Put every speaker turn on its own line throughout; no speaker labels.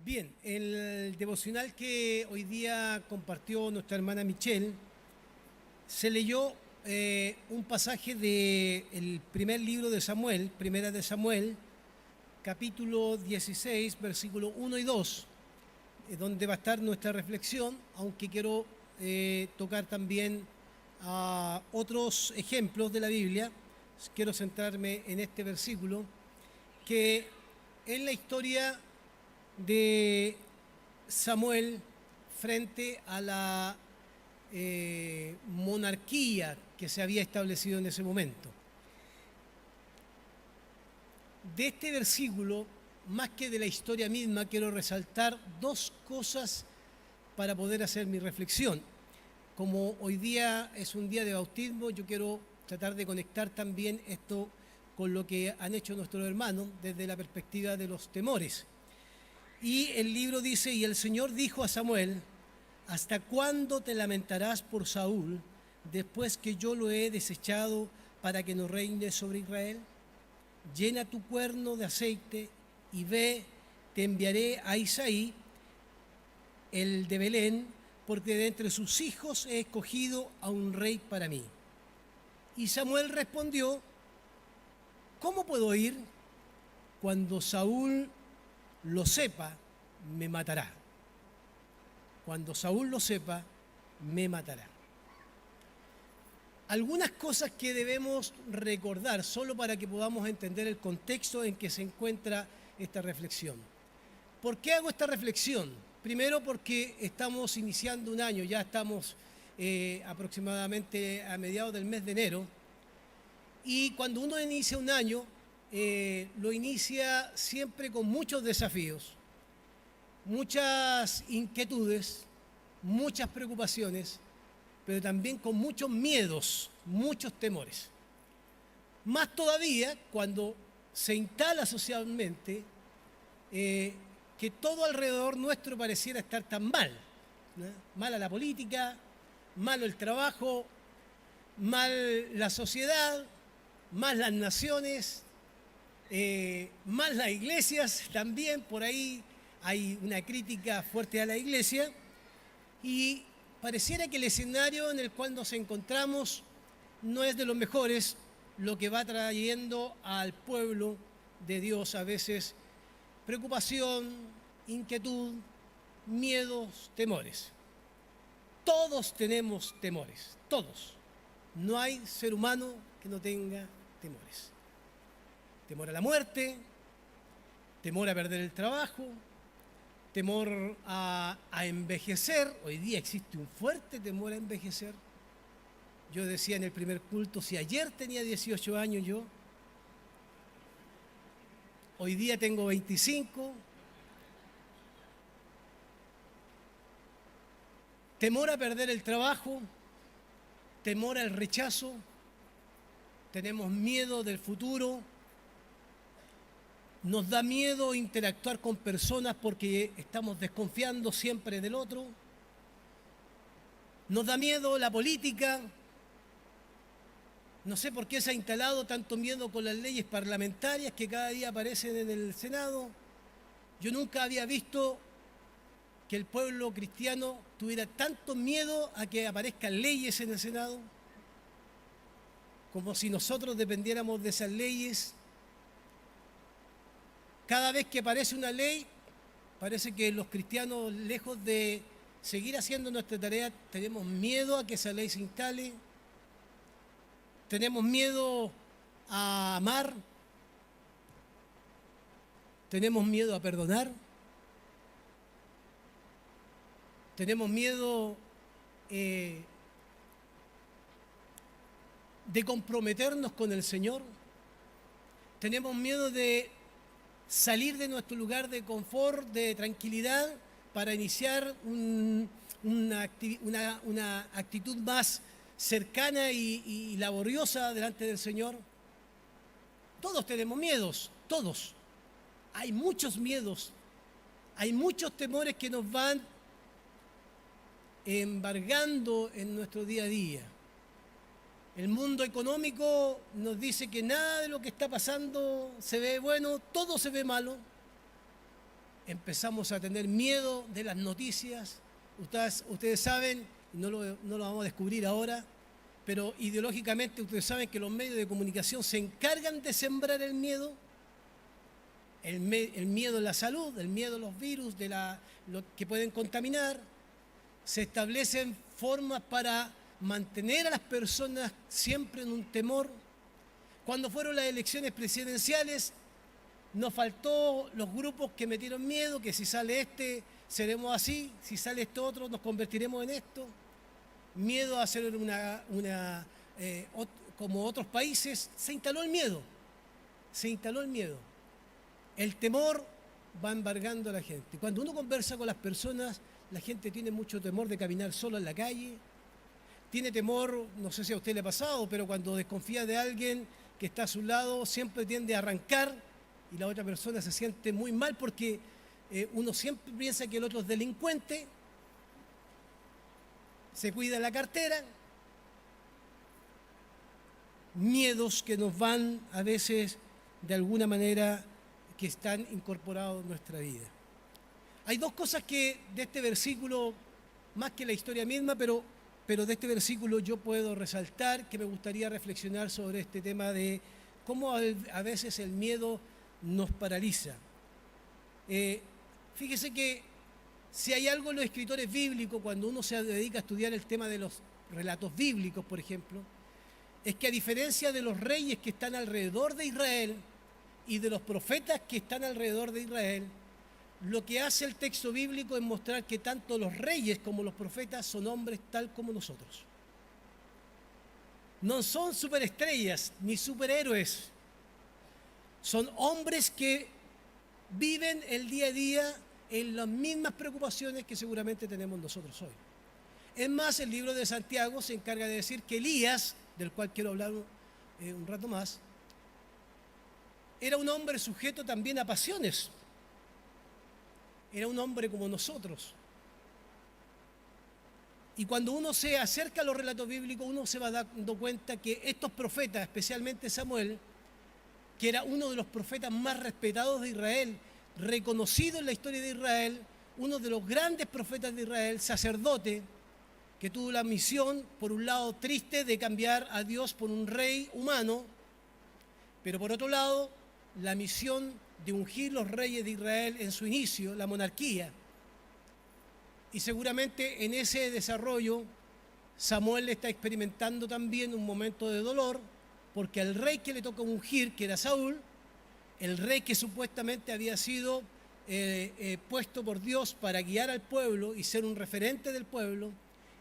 Bien, el devocional que hoy día compartió nuestra hermana Michelle, se leyó un pasaje del primer libro de Samuel, Primera de Samuel, capítulo 16, versículos 1 y 2, donde va a estar nuestra reflexión, aunque quiero tocar también otros ejemplos de la Biblia. Quiero centrarme en este versículo, que es la historia de Samuel frente a la monarquía que se había establecido en ese momento. De este versículo, más que de la historia misma, quiero resaltar dos cosas para poder hacer mi reflexión. Como hoy día es un día de bautismo, yo quiero tratar de conectar también esto con lo que han hecho nuestros hermanos desde la perspectiva de los temores. Y el libro dice: y el Señor dijo a Samuel: ¿hasta cuándo te lamentarás por Saúl después que yo lo he desechado para que no reine sobre Israel? Llena tu cuerno de aceite y ve, te enviaré a Isaí, el de Belén, porque de entre sus hijos he escogido a un rey para mí. Y Samuel respondió: ¿cómo puedo ir? Cuando Saúl lo sepa, me matará. Cuando Saúl lo sepa, me matará. Algunas cosas que debemos recordar, solo para que podamos entender el contexto en que se encuentra esta reflexión. ¿Por qué hago esta reflexión? Primero, porque estamos iniciando un año, ya estamos aproximadamente a mediados del mes de enero, y cuando uno inicia un año, lo inicia siempre con muchos desafíos, muchas inquietudes, muchas preocupaciones, pero también con muchos miedos, muchos temores. Más todavía cuando se instala socialmente que todo alrededor nuestro pareciera estar tan mal, ¿no? Mala la política, malo el trabajo, mal la sociedad, más las naciones, más las iglesias también. Por ahí hay una crítica fuerte a la iglesia y pareciera que el escenario en el cual nos encontramos no es de los mejores, lo que va trayendo al pueblo de Dios a veces preocupación, inquietud, miedos, temores. Todos tenemos temores, todos. No hay ser humano que no tenga temores. Temor a la muerte, temor a perder el trabajo, temor a envejecer. Hoy día existe un fuerte temor a envejecer. Yo decía en el primer culto, si ayer tenía 18 años yo, hoy día tengo 25. Temor a perder el trabajo, temor al rechazo, tenemos miedo del futuro, nos da miedo interactuar con personas porque estamos desconfiando siempre del otro, nos da miedo la política. No sé por qué se ha instalado tanto miedo con las leyes parlamentarias que cada día aparecen en el Senado. Yo nunca había visto que el pueblo cristiano tuviera tanto miedo a que aparezcan leyes en el Senado, como si nosotros dependiéramos de esas leyes. Cada vez que aparece una ley, parece que los cristianos, lejos de seguir haciendo nuestra tarea, tenemos miedo a que esa ley se instale, tenemos miedo a amar, tenemos miedo a perdonar, tenemos miedo de comprometernos con el Señor, tenemos miedo de salir de nuestro lugar de confort, de tranquilidad, para iniciar una actitud más cercana y laboriosa delante del Señor. Todos tenemos miedos, todos. Hay muchos miedos, hay muchos temores que nos van embargando en nuestro día a día. El mundo económico nos dice que nada de lo que está pasando se ve bueno, todo se ve malo. empezamos a tener miedo de las noticias. Ustedes saben, no lo vamos a descubrir ahora, pero ideológicamente ustedes saben que los medios de comunicación se encargan de sembrar el miedo. El miedo en la salud, el miedo a los virus, lo que pueden contaminar. Se establecen formas para mantener a las personas siempre en un temor. Cuando fueron las elecciones presidenciales, nos faltó los grupos que metieron miedo, que si sale este, seremos así, si sale esto otro, nos convertiremos en esto. Miedo a hacer como otros países. Se instaló el miedo. El temor va embargando a la gente. Cuando uno conversa con las personas, la gente tiene mucho temor de caminar solo en la calle. Tiene temor, no sé si a usted le ha pasado, pero cuando desconfía de alguien que está a su lado, siempre tiende a arrancar y la otra persona se siente muy mal porque uno siempre piensa que el otro es delincuente, se cuida la cartera. Miedos que nos van a veces de alguna manera que están incorporados en nuestra vida. Hay dos cosas que de este versículo, más que la historia misma, pero de este versículo yo puedo resaltar, que me gustaría reflexionar sobre este tema de cómo a veces el miedo nos paraliza. Fíjese que si hay algo en los escritores bíblicos, cuando uno se dedica a estudiar el tema de los relatos bíblicos, por ejemplo, es que a diferencia de los reyes que están alrededor de Israel y de los profetas que están alrededor de Israel, lo que hace el texto bíblico es mostrar que tanto los reyes como los profetas son hombres tal como nosotros. No son superestrellas ni superhéroes. Son hombres que viven el día a día en las mismas preocupaciones que seguramente tenemos nosotros hoy. Es más, el libro de Santiago se encarga de decir que Elías, del cual quiero hablar un rato más, era un hombre sujeto también a pasiones. Era un hombre como nosotros. Y cuando uno se acerca a los relatos bíblicos, uno se va dando cuenta que estos profetas, especialmente Samuel, que era uno de los profetas más respetados de Israel, reconocido en la historia de Israel, uno de los grandes profetas de Israel, sacerdote, que tuvo la misión, por un lado triste, de cambiar a Dios por un rey humano, pero por otro lado, la misión de ungir los reyes de Israel en su inicio, la monarquía. Y seguramente en ese desarrollo Samuel está experimentando también un momento de dolor, porque al rey que le toca ungir, que era Saúl, el rey que supuestamente había sido puesto por Dios para guiar al pueblo y ser un referente del pueblo,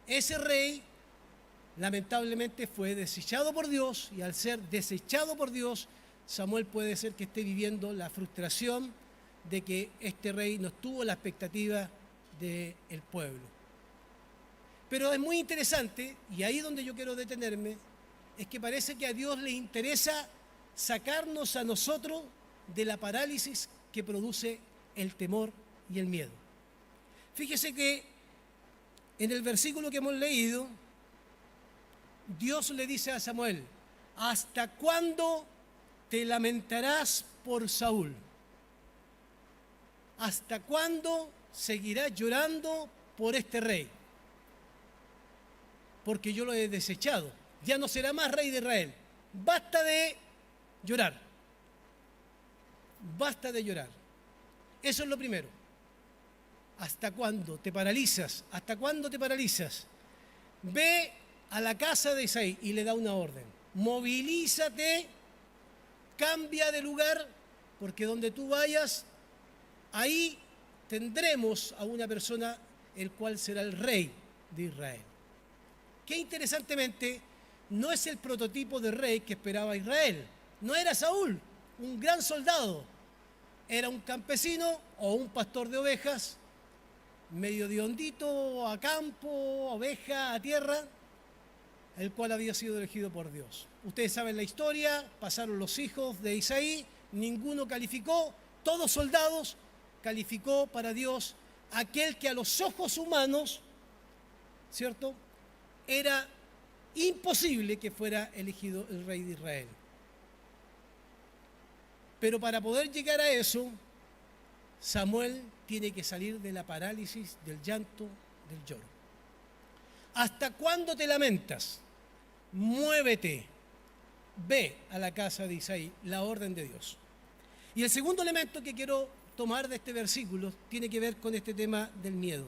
ese rey lamentablemente fue desechado por Dios, y al ser desechado por Dios, Samuel puede ser que esté viviendo la frustración de que este rey no tuvo la expectativa del pueblo. Pero es muy interesante, y ahí donde yo quiero detenerme, es que parece que a Dios le interesa sacarnos a nosotros de la parálisis que produce el temor y el miedo. Fíjese que en el versículo que hemos leído, Dios le dice a Samuel: ¿hasta cuándo te lamentarás por Saúl? ¿Hasta cuándo seguirás llorando por este rey? Porque yo lo he desechado. Ya no será más rey de Israel. Basta de llorar. Basta de llorar. Eso es lo primero. ¿Hasta cuándo te paralizas? ¿Hasta cuándo te paralizas? Ve a la casa de Isaí y le da una orden. Movilízate, cambia de lugar, porque donde tú vayas, ahí tendremos a una persona el cual será el rey de Israel. Que interesantemente no es el prototipo de rey que esperaba Israel. No era Saúl, un gran soldado. Era un campesino o un pastor de ovejas, medio de hondito, a campo, oveja, a tierra, el cual había sido elegido por Dios. Ustedes saben la historia, pasaron los hijos de Isaí, ninguno calificó, todos soldados, calificó para Dios aquel que a los ojos humanos, ¿cierto?, era imposible que fuera elegido el rey de Israel. Pero para poder llegar a eso, Samuel tiene que salir de la parálisis, del llanto, del lloro. ¿Hasta cuándo te lamentas? Muévete, ve a la casa de Isaí, la orden de Dios. Y el segundo elemento que quiero tomar de este versículo tiene que ver con este tema del miedo.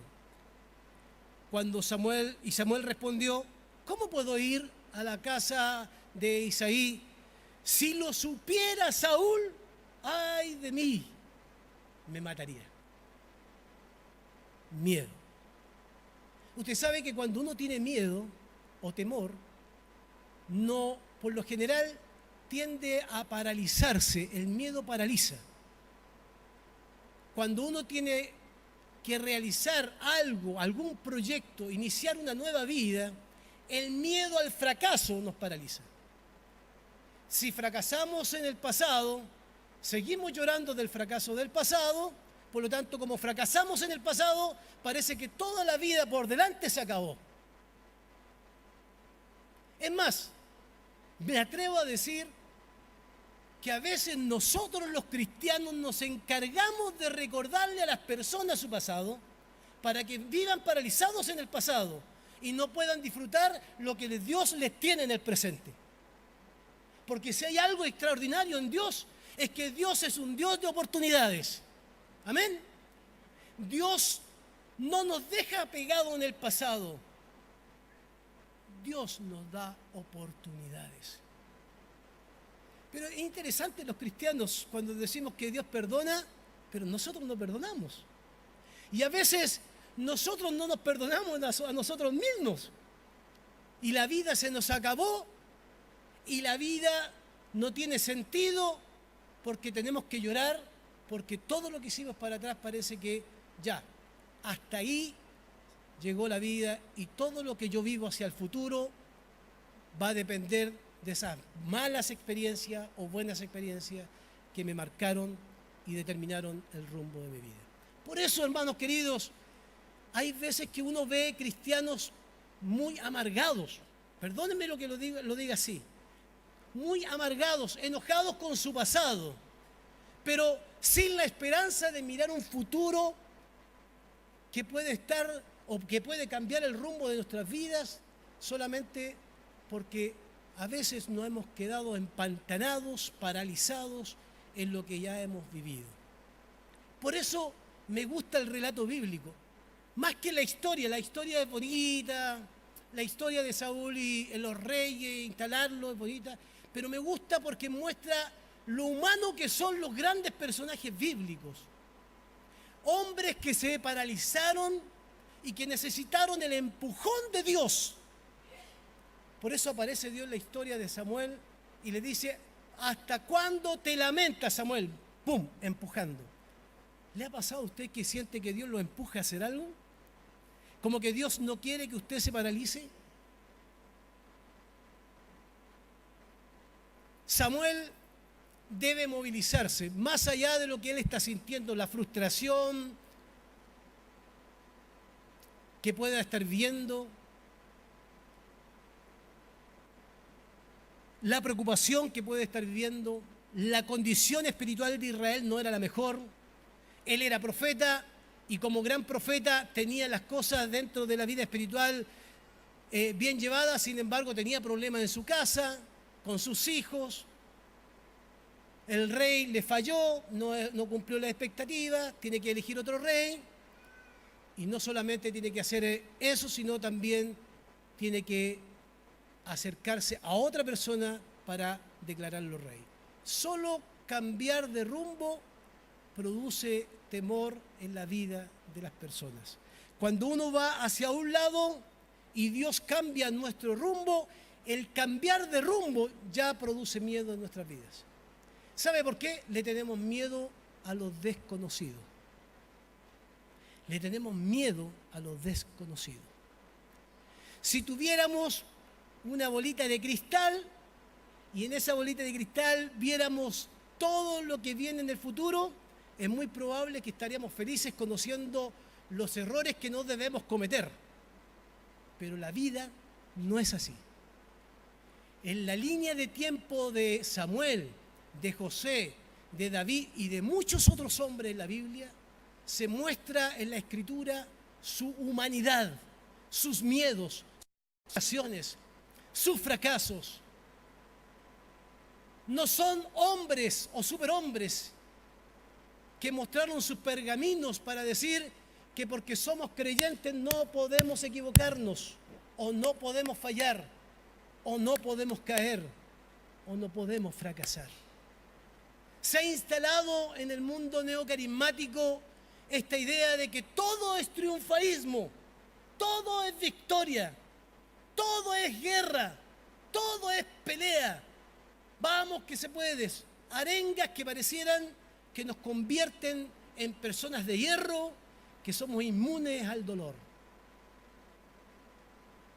Cuando Samuel respondió, ¿cómo puedo ir a la casa de Isaí? Si lo supiera Saúl, ay de mí, me mataría. Miedo. Usted sabe que cuando uno tiene miedo o temor, no, por lo general tiende a paralizarse. El miedo paraliza. Cuando uno tiene que realizar algo, algún proyecto, iniciar una nueva vida, el miedo al fracaso nos paraliza. Si fracasamos en el pasado, seguimos llorando del fracaso del pasado. Por lo tanto, como fracasamos en el pasado, parece que toda la vida por delante se acabó. Es más, me atrevo a decir que a veces nosotros los cristianos nos encargamos de recordarle a las personas su pasado para que vivan paralizados en el pasado y no puedan disfrutar lo que Dios les tiene en el presente. Porque si hay algo extraordinario en Dios, es que Dios es un Dios de oportunidades. Amén. Dios no nos deja pegados en el pasado. Dios nos da oportunidades. Pero es interesante los cristianos cuando decimos que Dios perdona, pero nosotros no perdonamos. Y a veces nosotros no nos perdonamos a nosotros mismos. Y la vida se nos acabó y la vida no tiene sentido porque tenemos que llorar, porque todo lo que hicimos para atrás parece que ya, hasta ahí llegó la vida y todo lo que yo vivo hacia el futuro va a depender de esas malas experiencias o buenas experiencias que me marcaron y determinaron el rumbo de mi vida. Por eso, hermanos queridos, hay veces que uno ve cristianos muy amargados, perdónenme lo que lo diga así, muy amargados, enojados con su pasado, pero sin la esperanza de mirar un futuro que puede estar o que puede cambiar el rumbo de nuestras vidas solamente porque a veces nos hemos quedado empantanados, paralizados en lo que ya hemos vivido. Por eso me gusta el relato bíblico, más que la historia es bonita, la historia de Saúl y los reyes, instalarlo es bonita, pero me gusta porque muestra lo humano que son los grandes personajes bíblicos. Hombres que se paralizaron y que necesitaron el empujón de Dios. Por eso aparece Dios en la historia de Samuel y le dice, ¿hasta cuándo te lamentas, Samuel? ¡Pum! Empujando. ¿Le ha pasado a usted que siente que Dios lo empuja a hacer algo? ¿Como que Dios no quiere que usted se paralice? Samuel debe movilizarse, más allá de lo que él está sintiendo, la frustración que pueda estar viendo, la preocupación que puede estar viviendo, la condición espiritual de Israel no era la mejor. Él era profeta y como gran profeta tenía las cosas dentro de la vida espiritual bien llevadas, sin embargo tenía problemas en su casa, con sus hijos. El rey le falló, no cumplió la expectativa, tiene que elegir otro rey. Y no solamente tiene que hacer eso, sino también tiene que acercarse a otra persona para declararlo rey. Solo cambiar de rumbo produce temor en la vida de las personas. Cuando uno va hacia un lado y Dios cambia nuestro rumbo, el cambiar de rumbo ya produce miedo en nuestras vidas. ¿Sabe por qué? Le tenemos miedo a lo desconocido. Le tenemos miedo a lo desconocido. Si tuviéramos una bolita de cristal y en esa bolita de cristal viéramos todo lo que viene en el futuro, es muy probable que estaríamos felices conociendo los errores que no debemos cometer. Pero la vida no es así. En la línea de tiempo de Samuel, de José, de David y de muchos otros hombres en la Biblia, se muestra en la Escritura su humanidad, sus miedos, sus pasiones, sus fracasos. No son hombres o superhombres que mostraron sus pergaminos para decir que porque somos creyentes no podemos equivocarnos, o no podemos fallar, o no podemos caer, o no podemos fracasar. Se ha instalado en el mundo neocarismático esta idea de que todo es triunfalismo, todo es victoria, todo es guerra, todo es pelea. Vamos que se puede. Arengas que parecieran que nos convierten en personas de hierro, que somos inmunes al dolor.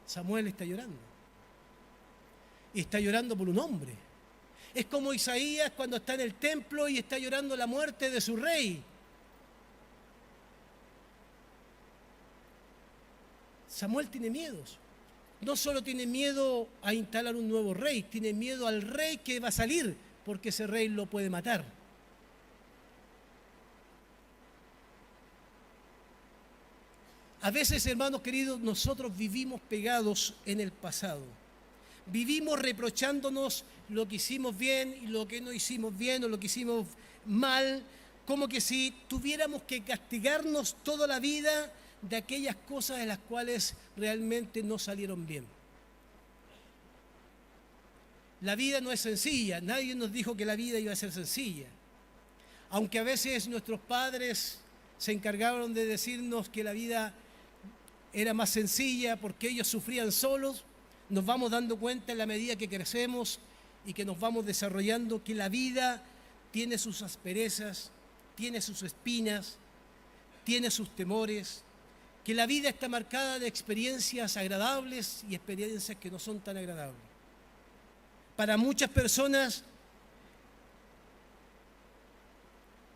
Samuel está llorando. Y está llorando por un hombre. Es como Isaías cuando está en el templo y está llorando la muerte de su rey. Samuel tiene miedos. No solo tiene miedo a instalar un nuevo rey, tiene miedo al rey que va a salir, porque ese rey lo puede matar. A veces, hermanos queridos, nosotros vivimos pegados en el pasado. Vivimos reprochándonos lo que hicimos bien y lo que no hicimos bien o lo que hicimos mal, como que si tuviéramos que castigarnos toda la vida de aquellas cosas de las cuales realmente no salieron bien. La vida no es sencilla, nadie nos dijo que la vida iba a ser sencilla. Aunque a veces nuestros padres se encargaron de decirnos que la vida era más sencilla porque ellos sufrían solos, nos vamos dando cuenta en la medida que crecemos y que nos vamos desarrollando que la vida tiene sus asperezas, tiene sus espinas, tiene sus temores, que la vida está marcada de experiencias agradables y experiencias que no son tan agradables. Para muchas personas,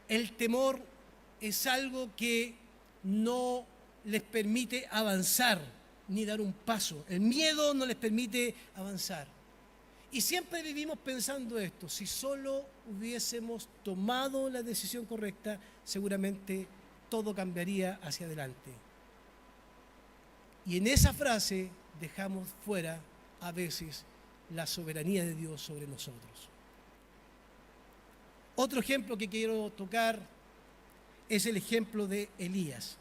el temor es algo que no les permite avanzar ni dar un paso. El miedo no les permite avanzar. Y siempre vivimos pensando esto: si solo hubiésemos tomado la decisión correcta, seguramente todo cambiaría hacia adelante. Y en esa frase dejamos fuera a veces la soberanía de Dios sobre nosotros. Otro ejemplo que quiero tocar es el ejemplo de Elías.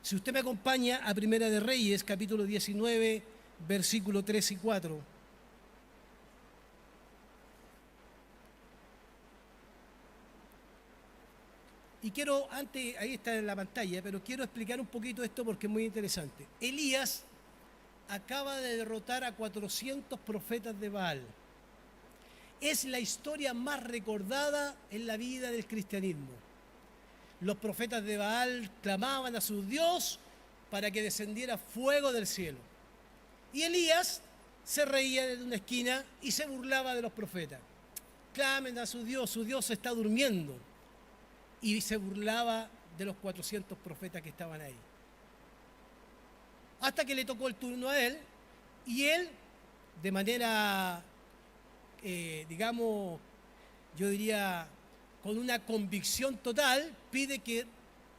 Si usted me acompaña a Primera de Reyes, capítulo 19, versículo 3 y 4. Y quiero, antes, ahí está en la pantalla, pero quiero explicar un poquito esto porque es muy interesante. Elías acaba de derrotar a 400 profetas de Baal. Es la historia más recordada en la vida del cristianismo. Los profetas de Baal clamaban a su Dios para que descendiera fuego del cielo. Y Elías se reía de una esquina y se burlaba de los profetas. Clamen a su Dios está durmiendo. Y se burlaba de los 400 profetas que estaban ahí. Hasta que le tocó el turno a él, y él, de manera, digamos, yo diría, con una convicción total, pide que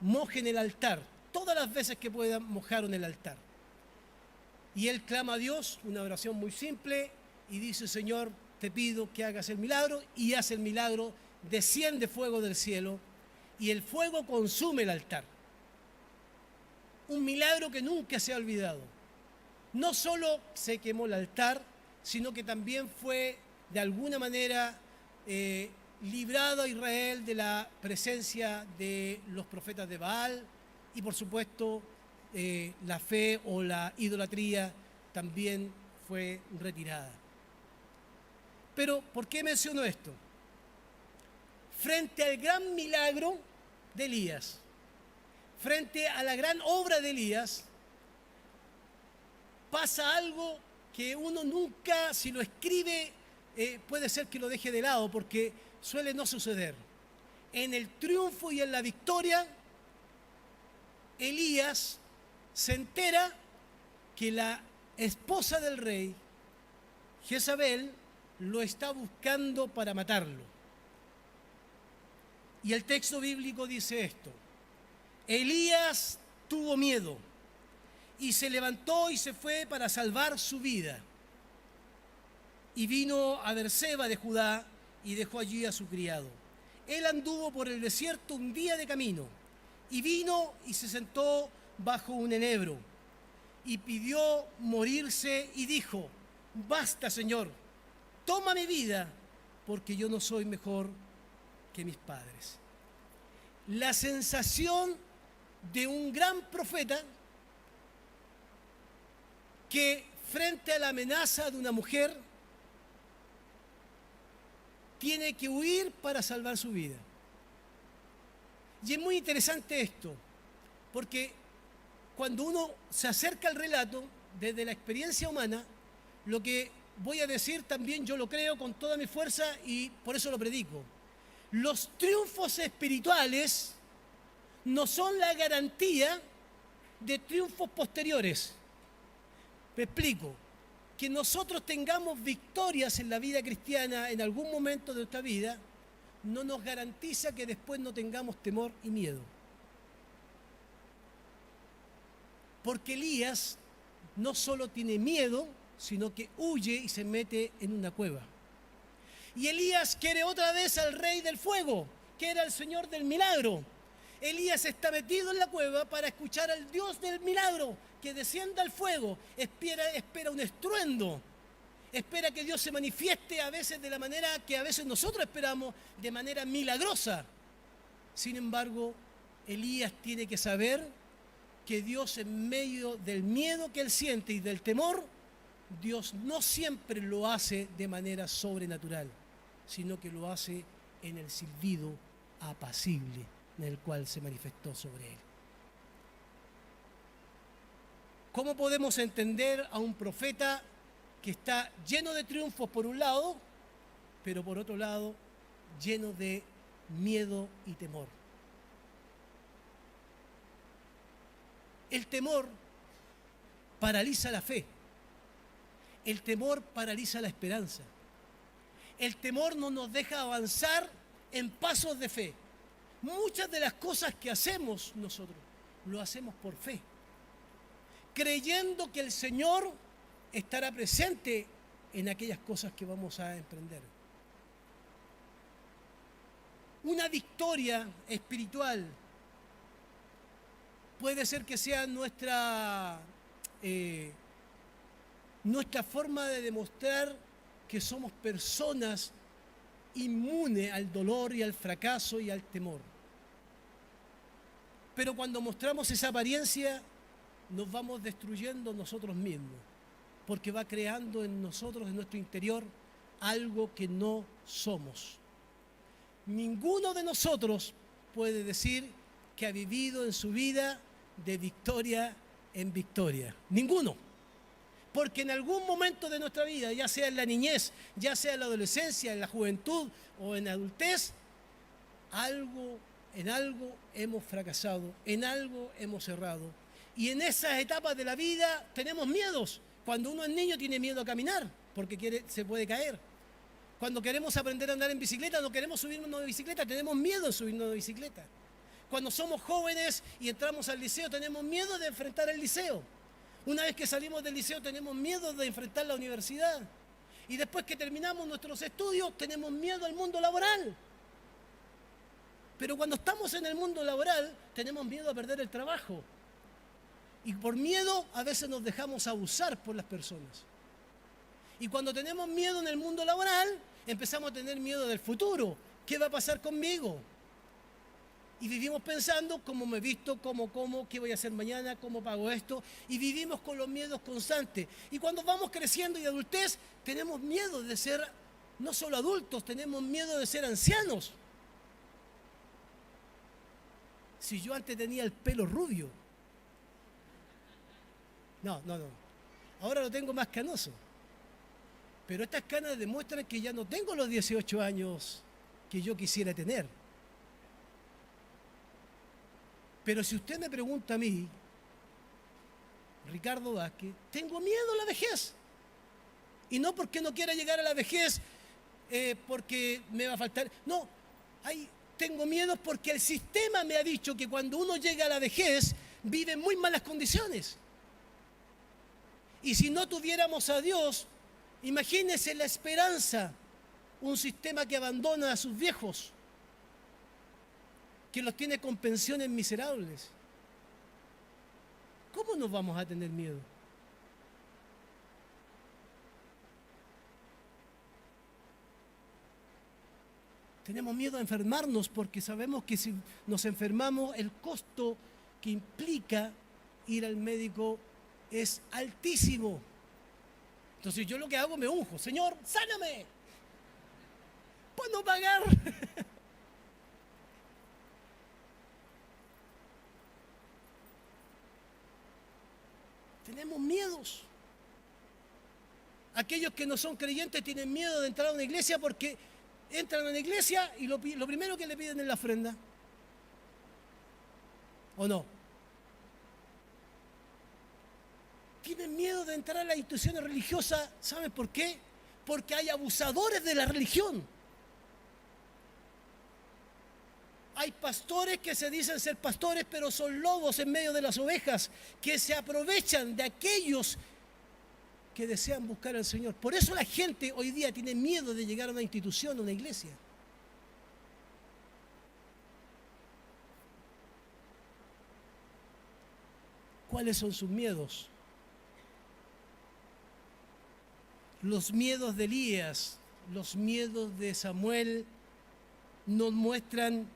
mojen el altar, todas las veces que puedan mojaron el altar. Y él clama a Dios, una oración muy simple, y dice: Señor, te pido que hagas el milagro, y hace el milagro, desciende fuego del cielo, y el fuego consume el altar. Un milagro que nunca se ha olvidado. No solo se quemó el altar, sino que también fue, de alguna manera, librado a Israel de la presencia de los profetas de Baal, y por supuesto la fe o la idolatría también fue retirada. Pero, ¿por qué menciono esto? Frente al gran milagro de Elías, frente a la gran obra de Elías, pasa algo que uno nunca, si lo escribe, puede ser que lo deje de lado, porque suele no suceder. En el triunfo y en la victoria, Elías se entera que la esposa del rey, Jezabel, lo está buscando para matarlo. Y el texto bíblico dice esto: Elías tuvo miedo y se levantó y se fue para salvar su vida. Y vino a Berseba de Judá y dejó allí a su criado. Él anduvo por el desierto un día de camino y vino y se sentó bajo un enebro y pidió morirse y dijo: basta, Señor, toma mi vida, porque yo no soy mejor que mis padres. La sensación de un gran profeta que frente a la amenaza de una mujer tiene que huir para salvar su vida. Y es muy interesante esto, porque cuando uno se acerca al relato desde la experiencia humana, lo que voy a decir también yo lo creo con toda mi fuerza y por eso lo predico. Los triunfos espirituales no son la garantía de triunfos posteriores. Me explico. Que nosotros tengamos victorias en la vida cristiana en algún momento de nuestra vida no nos garantiza que después no tengamos temor y miedo. Porque Elías no solo tiene miedo, sino que huye y se mete en una cueva. Y Elías quiere otra vez al rey del fuego, que era el Señor del milagro. Elías está metido en la cueva para escuchar al Dios del milagro, que descienda al fuego, espera un estruendo, espera que Dios se manifieste a veces de la manera que a veces nosotros esperamos, de manera milagrosa. Sin embargo, Elías tiene que saber que Dios, en medio del miedo que él siente y del temor, Dios no siempre lo hace de manera sobrenatural, sino que lo hace en el silbido apacible en el cual se manifestó sobre él. ¿Cómo podemos entender a un profeta que está lleno de triunfos por un lado, pero por otro lado lleno de miedo y temor? El temor paraliza la fe. El temor paraliza la esperanza. El temor no nos deja avanzar en pasos de fe. Muchas de las cosas que hacemos nosotros, lo hacemos por fe, creyendo que el Señor estará presente en aquellas cosas que vamos a emprender. Una victoria espiritual puede ser que sea nuestra forma de demostrar que somos personas inmunes al dolor y al fracaso y al temor. Pero cuando mostramos esa apariencia, nos vamos destruyendo nosotros mismos, porque va creando en nosotros, en nuestro interior, algo que no somos. Ninguno de nosotros puede decir que ha vivido en su vida de victoria en victoria. Ninguno. Porque en algún momento de nuestra vida, ya sea en la niñez, ya sea en la adolescencia, en la juventud o en la adultez, en algo hemos fracasado, en algo hemos errado. Y en esas etapas de la vida tenemos miedos. Cuando uno es niño tiene miedo a caminar, porque se puede caer. Cuando queremos aprender a andar en bicicleta, no queremos subirnos de bicicleta, tenemos miedo de subirnos de bicicleta. Cuando somos jóvenes y entramos al liceo, tenemos miedo de enfrentar el liceo. Una vez que salimos del liceo, tenemos miedo de enfrentar la universidad. Y después que terminamos nuestros estudios, tenemos miedo al mundo laboral. Pero cuando estamos en el mundo laboral, tenemos miedo a perder el trabajo. Y por miedo, a veces nos dejamos abusar por las personas. Y cuando tenemos miedo en el mundo laboral, empezamos a tener miedo del futuro. ¿Qué va a pasar conmigo? Y vivimos pensando cómo me he visto, cómo como, qué voy a hacer mañana, cómo pago esto. Y vivimos con los miedos constantes. Y cuando vamos creciendo y adultez, tenemos miedo de ser no solo adultos, tenemos miedo de ser ancianos. Si yo antes tenía el pelo rubio. No. Ahora lo tengo más canoso. Pero estas canas demuestran que ya no tengo los 18 años que yo quisiera tener. Pero si usted me pregunta a mí, Ricardo Vázquez, tengo miedo a la vejez. Y no porque no quiera llegar a la vejez, porque me va a faltar. No, hay Tengo miedo porque el sistema me ha dicho que cuando uno llega a la vejez, vive en muy malas condiciones. Y si no tuviéramos a Dios, imagínense la esperanza, un sistema que abandona a sus viejos, que los tiene con pensiones miserables. ¿Cómo nos vamos a tener miedo? Tenemos miedo a enfermarnos porque sabemos que si nos enfermamos, el costo que implica ir al médico es altísimo. Entonces yo lo que hago, me unjo. Señor, sáname. Para no pagar. Tenemos miedos. Aquellos que no son creyentes tienen miedo de entrar a una iglesia porque entran a una iglesia y lo primero que le piden es la ofrenda. ¿O no? Tienen miedo de entrar a las instituciones religiosas. ¿Saben por qué? Porque hay abusadores de la religión. Hay pastores que se dicen ser pastores, pero son lobos en medio de las ovejas, que se aprovechan de aquellos que desean buscar al Señor. Por eso la gente hoy día tiene miedo de llegar a una institución, a una iglesia. ¿Cuáles son sus miedos? Los miedos de Elías, los miedos de Samuel nos muestran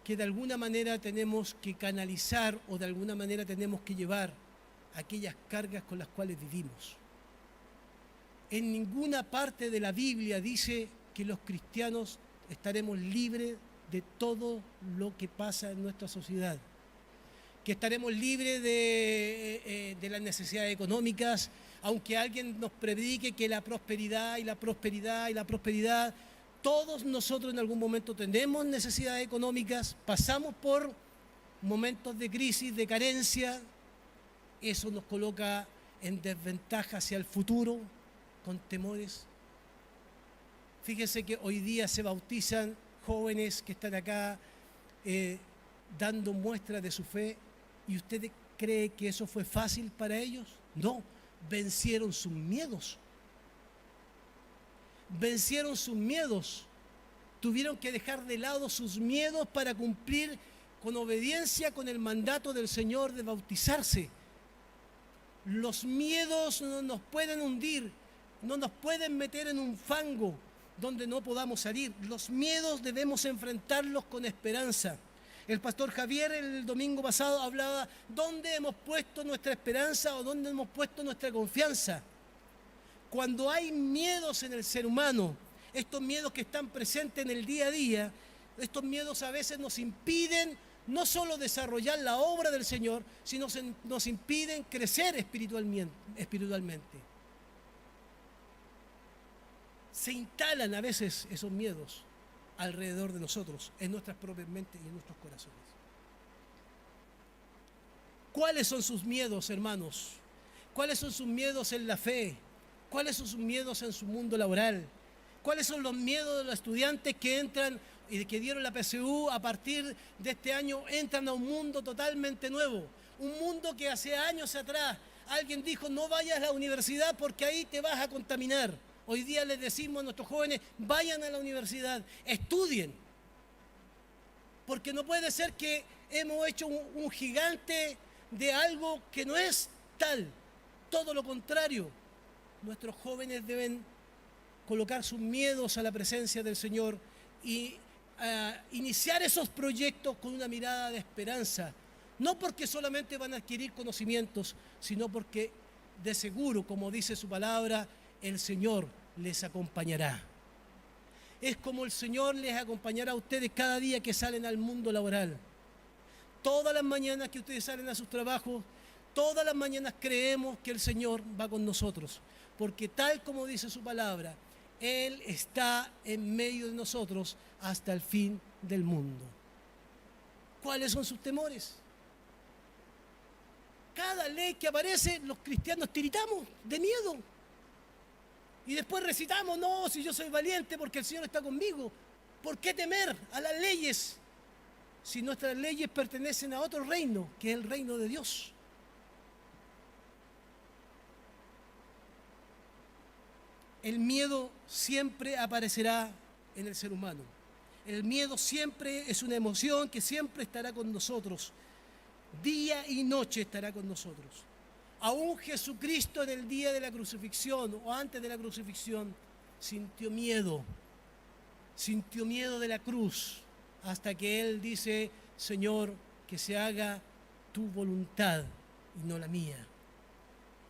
que de alguna manera tenemos que canalizar o de alguna manera tenemos que llevar aquellas cargas con las cuales vivimos. En ninguna parte de la Biblia dice que los cristianos estaremos libres de todo lo que pasa en nuestra sociedad, que estaremos libres de las necesidades económicas, aunque alguien nos predique que la prosperidad y la prosperidad y la prosperidad. Todos nosotros en algún momento tenemos necesidades económicas, pasamos por momentos de crisis, de carencia. Eso nos coloca en desventaja hacia el futuro, con temores. Fíjense que hoy día se bautizan jóvenes que están acá dando muestra de su fe. ¿Y usted cree que eso fue fácil para ellos? No, vencieron sus miedos. Vencieron sus miedos. Tuvieron que dejar de lado sus miedos para cumplir con obediencia con el mandato del Señor de bautizarse. Los miedos no nos pueden hundir, no nos pueden meter en un fango donde no podamos salir. Los miedos debemos enfrentarlos con esperanza. El pastor Javier el domingo pasado hablaba dónde hemos puesto nuestra esperanza o dónde hemos puesto nuestra confianza. Cuando hay miedos en el ser humano, estos miedos que están presentes en el día a día, estos miedos a veces nos impiden no solo desarrollar la obra del Señor, sino nos impiden crecer espiritualmente. Se instalan a veces esos miedos alrededor de nosotros, en nuestras propias mentes y en nuestros corazones. ¿Cuáles son sus miedos, hermanos? ¿Cuáles son sus miedos en la fe? ¿Cuáles son sus miedos en su mundo laboral? ¿Cuáles son los miedos de los estudiantes que entran y que dieron la PSU a partir de este año, entran a un mundo totalmente nuevo? Un mundo que hace años atrás alguien dijo no vayas a la universidad porque ahí te vas a contaminar. Hoy día les decimos a nuestros jóvenes, vayan a la universidad, estudien. Porque no puede ser que hemos hecho un gigante de algo que no es tal. Todo lo contrario. Nuestros jóvenes deben colocar sus miedos a la presencia del Señor y iniciar esos proyectos con una mirada de esperanza. No porque solamente van a adquirir conocimientos, sino porque de seguro, como dice su palabra, el Señor les acompañará. Es como el Señor les acompañará a ustedes cada día que salen al mundo laboral. Todas las mañanas que ustedes salen a sus trabajos, todas las mañanas creemos que el Señor va con nosotros. Porque tal como dice su palabra, Él está en medio de nosotros hasta el fin del mundo. ¿Cuáles son sus temores? Cada ley que aparece, los cristianos tiritamos de miedo. Y después recitamos, no, si yo soy valiente porque el Señor está conmigo. ¿Por qué temer a las leyes si nuestras leyes pertenecen a otro reino, que es el reino de Dios? El miedo siempre aparecerá en el ser humano. El miedo siempre es una emoción que siempre estará con nosotros. Día y noche estará con nosotros. Aún Jesucristo en el día de la crucifixión o antes de la crucifixión sintió miedo de la cruz, hasta que Él dice, Señor, que se haga tu voluntad y no la mía.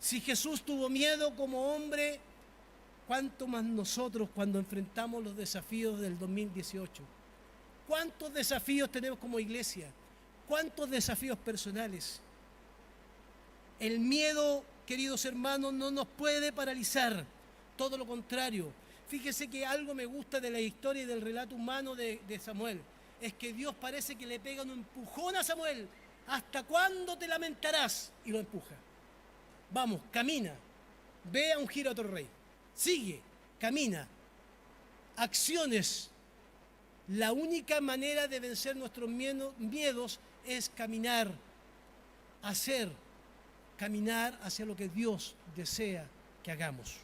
Si Jesús tuvo miedo como hombre, ¿cuánto más nosotros cuando enfrentamos los desafíos del 2018? ¿Cuántos desafíos tenemos como iglesia? ¿Cuántos desafíos personales? El miedo, queridos hermanos, no nos puede paralizar, todo lo contrario. Fíjese que algo me gusta de la historia y del relato humano de Samuel, es que Dios parece que le pega un empujón a Samuel. ¿Hasta cuándo te lamentarás? Y lo empuja. Vamos, camina, ve a ungir a otro rey. Sigue, camina. Acciones. La única manera de vencer nuestros miedos es caminar, caminar hacia lo que Dios desea que hagamos.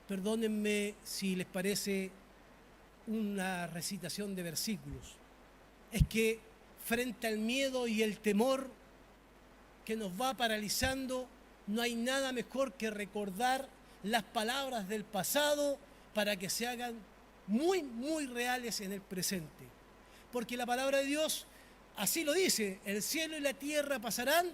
Perdónenme si les parece una recitación de versículos. Es que frente al miedo y el temor que nos va paralizando, no hay nada mejor que recordar las palabras del pasado para que se hagan muy, muy reales en el presente. Porque la palabra de Dios así lo dice, el cielo y la tierra pasarán,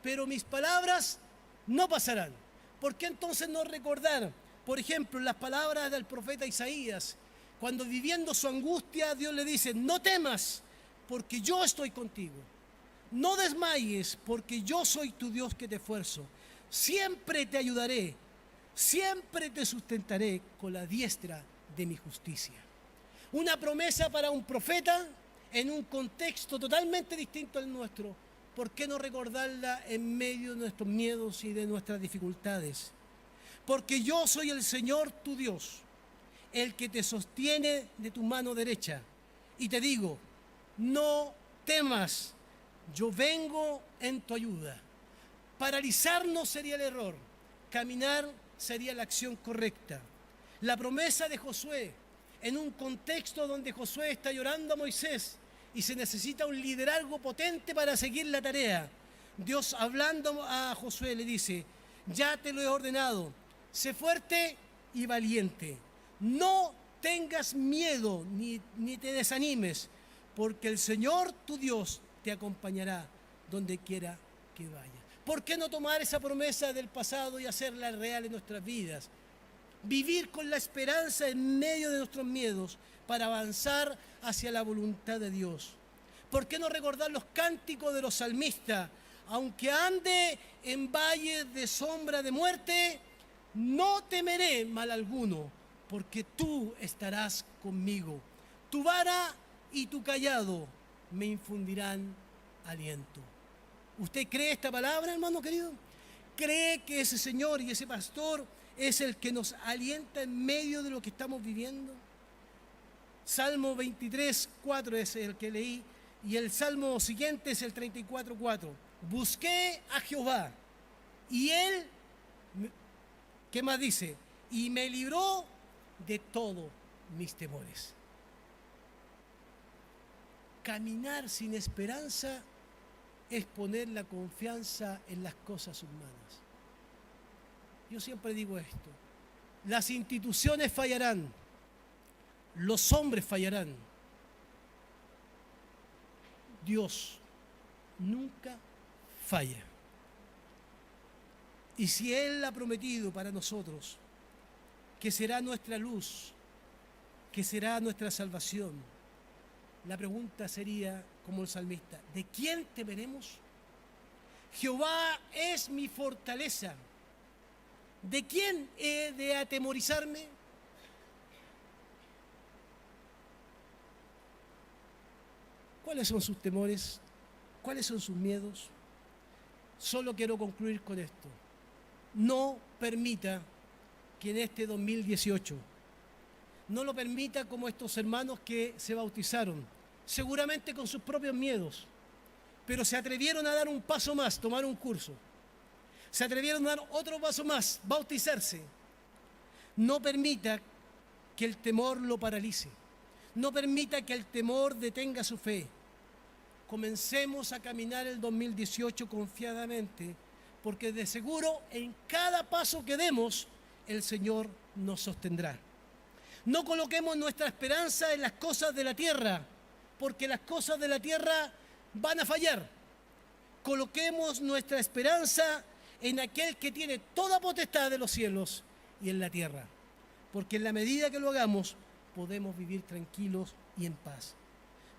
pero mis palabras no pasarán. ¿Por qué entonces no recordar, por ejemplo, las palabras del profeta Isaías? Cuando viviendo su angustia, Dios le dice, no temas, porque yo estoy contigo. No desmayes, porque yo soy tu Dios que te esfuerzo. Siempre te ayudaré, siempre te sustentaré con la diestra de mi justicia. Una promesa para un profeta en un contexto totalmente distinto al nuestro. ¿Por qué no recordarla en medio de nuestros miedos y de nuestras dificultades? Porque yo soy el Señor tu Dios, el que te sostiene de tu mano derecha. Y te digo, no temas, yo vengo en tu ayuda. Paralizarnos sería el error, caminar sería la acción correcta. La promesa de Josué, en un contexto donde Josué está llorando a Moisés y se necesita un liderazgo potente para seguir la tarea. Dios hablando a Josué le dice, ya te lo he ordenado, sé fuerte y valiente. No tengas miedo ni te desanimes, porque el Señor tu Dios te acompañará donde quiera que vayas. ¿Por qué no tomar esa promesa del pasado y hacerla real en nuestras vidas? Vivir con la esperanza en medio de nuestros miedos para avanzar hacia la voluntad de Dios. ¿Por qué no recordar los cánticos de los salmistas? Aunque ande en valles de sombra de muerte, no temeré mal alguno, porque tú estarás conmigo. Tu vara y tu cayado me infundirán aliento. ¿Usted cree esta palabra, hermano querido? ¿Cree que ese Señor y ese pastor es el que nos alienta en medio de lo que estamos viviendo? Salmo 23, 4 es el que leí, y el salmo siguiente es el 34, 4. Busqué a Jehová, y Él, ¿qué más dice? Y me libró de todos mis temores. Caminar sin esperanza es poner la confianza en las cosas humanas. Yo siempre digo esto, las instituciones fallarán, los hombres fallarán, Dios nunca falla. Y si Él ha prometido para nosotros que será nuestra luz, que será nuestra salvación, la pregunta sería, como el salmista, ¿de quién temeremos? Jehová es mi fortaleza. ¿De quién he de atemorizarme? ¿Cuáles son sus temores? ¿Cuáles son sus miedos? Solo quiero concluir con esto. no permita que en este 2018, no lo permita como estos hermanos que se bautizaron, seguramente con sus propios miedos, pero se atrevieron a dar un paso más, tomar un curso. Se atrevieron a dar otro paso más, bautizarse. No permita que el temor lo paralice. No permita que el temor detenga su fe. Comencemos a caminar el 2018 confiadamente, porque de seguro en cada paso que demos, el Señor nos sostendrá. No coloquemos nuestra esperanza en las cosas de la tierra, porque las cosas de la tierra van a fallar. Coloquemos nuestra esperanza en aquel que tiene toda potestad de los cielos y en la tierra, porque en la medida que lo hagamos, podemos vivir tranquilos y en paz.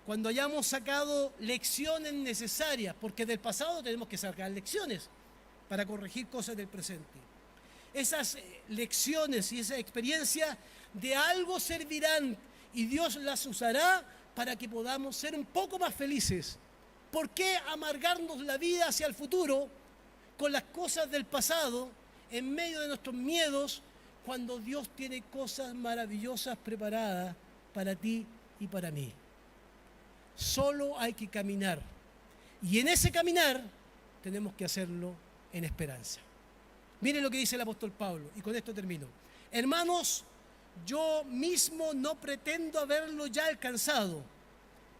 Cuando hayamos sacado lecciones necesarias, porque del pasado tenemos que sacar lecciones para corregir cosas del presente. Esas lecciones y esa experiencia de algo servirán y Dios las usará para que podamos ser un poco más felices. ¿Por qué amargarnos la vida hacia el futuro con las cosas del pasado en medio de nuestros miedos cuando Dios tiene cosas maravillosas preparadas para ti y para mí? Solo hay que caminar. Y en ese caminar tenemos que hacerlo en esperanza. Miren lo que dice el apóstol Pablo, y con esto termino. Hermanos, yo mismo no pretendo haberlo ya alcanzado,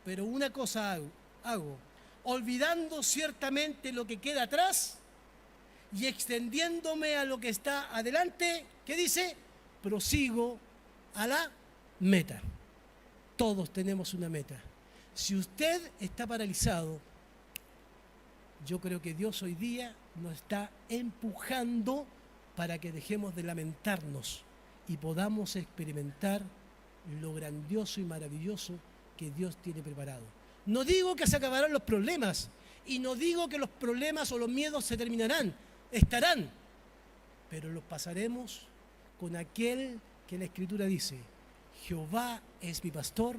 pero una cosa hago, olvidando ciertamente lo que queda atrás y extendiéndome a lo que está adelante, ¿qué dice? Prosigo a la meta. Todos tenemos una meta. Si usted está paralizado, yo creo que Dios hoy día nos está empujando para que dejemos de lamentarnos y podamos experimentar lo grandioso y maravilloso que Dios tiene preparado. No digo que se acabarán los problemas y no digo que los problemas o los miedos se terminarán, estarán, pero los pasaremos con aquel que la Escritura dice: Jehová es mi pastor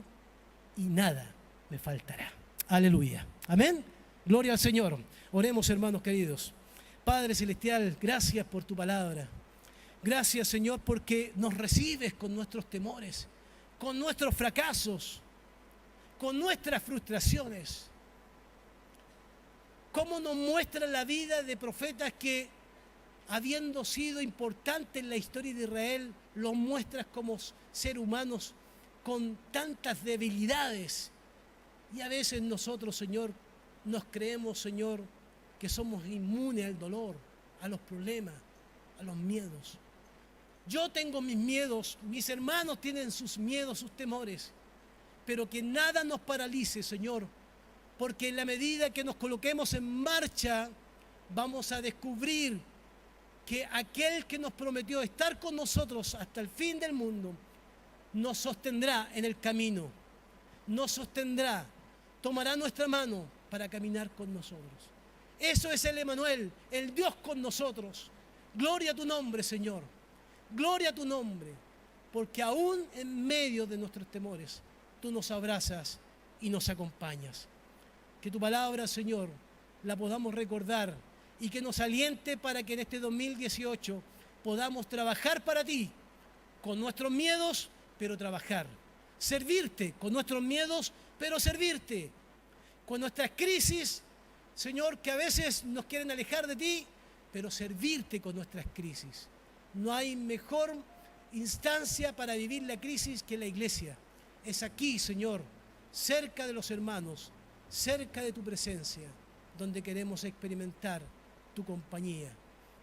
y nada me faltará. Aleluya. Amén. Gloria al Señor. Oremos, hermanos queridos. Padre Celestial, gracias por tu palabra. Gracias, Señor, porque nos recibes con nuestros temores, con nuestros fracasos, con nuestras frustraciones. Cómo nos muestra la vida de profetas que, habiendo sido importantes en la historia de Israel, los muestras como seres humanos con tantas debilidades. Y a veces nosotros, Señor, nos creemos, Señor, que somos inmunes al dolor, a los problemas, a los miedos. Yo tengo mis miedos, mis hermanos tienen sus miedos, sus temores, pero que nada nos paralice, Señor, porque en la medida que nos coloquemos en marcha, vamos a descubrir que aquel que nos prometió estar con nosotros hasta el fin del mundo, nos sostendrá en el camino, nos sostendrá, tomará nuestra mano para caminar con nosotros. Eso es el Emmanuel, el Dios con nosotros. Gloria a tu nombre, Señor. Gloria a tu nombre, porque aún en medio de nuestros temores, tú nos abrazas y nos acompañas. Que tu palabra, Señor, la podamos recordar y que nos aliente para que en este 2018 podamos trabajar para ti, con nuestros miedos, pero trabajar. Servirte con nuestros miedos, pero servirte. Con nuestras crisis, Señor, que a veces nos quieren alejar de ti, pero servirte con nuestras crisis. No hay mejor instancia para vivir la crisis que la iglesia. Es aquí, Señor, cerca de los hermanos, cerca de tu presencia, donde queremos experimentar tu compañía.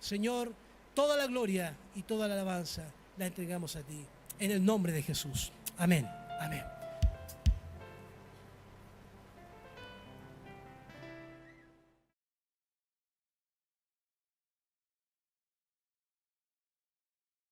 Señor, toda la gloria y toda la alabanza la entregamos a ti. En el nombre de Jesús. Amén. Amén.